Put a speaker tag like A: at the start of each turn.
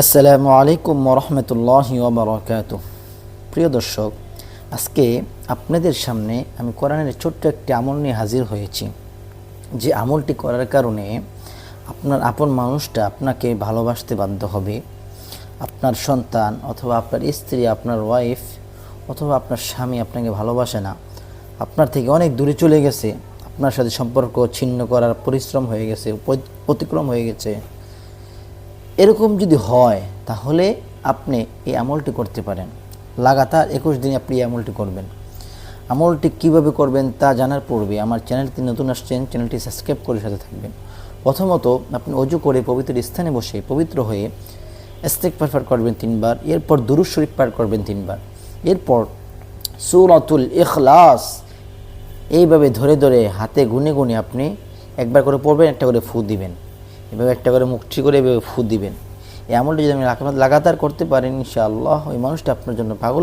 A: আসসালামু আলাইকুম ওরহমতুল্লাহি ওয়াবারাকাতুহু। প্রিয় দর্শক, আজকে আপনাদের সামনে আমি কোরআনের ছোট্ট একটি আমল নিয়ে হাজির হয়েছি। যে আমলটি করার কারণে আপনার আপন মানুষটা আপনাকে ভালোবাসতে বাধ্য হবে। আপনার সন্তান অথবা আপনার স্ত্রী, আপনার ওয়াইফ অথবা আপনার স্বামী আপনাকে ভালোবাসে না, আপনার থেকে অনেক দূরে চলে গেছে, আপনার সাথে সম্পর্ক ছিন্ন করার পরিশ্রম হয়ে গেছে, অতিক্রম হয়ে গেছে। এরকম যদি হয় তাহলে আপনি এই আমলটি করতে পারেন। লাগাতার 21 দিন আপনি এই আমলটি করবেন। আমলটি কিভাবে করবেন তা জানার পূর্বে আমার চ্যানেলটি নতুন আসছেন, চ্যানেলটি সাবস্ক্রাইব করে সাথে থাকবেন। প্রথমত আপনি অজু করে পবিত্র স্থানে বসে পবিত্র হয়ে ইস্তেগফার পাঠ করবেন 3 বার, এরপর দুরূদ শরীফ পাঠ করবেন 3 বার, এরপর সূরাতুল ইখলাস এইভাবে ধরে ধরে হাতে গুনে গুনে আপনি একবার করে পড়বেন, একটা করে ফু দিবেন, এভাবে একটা করে মুখটি করে এভাবে ফু দিবেন। এই আমলটি যদি আপনি লাগাতার করতে পারেন, ইনশাআল্লাহ ওই মানুষটা আপনার জন্য পাগল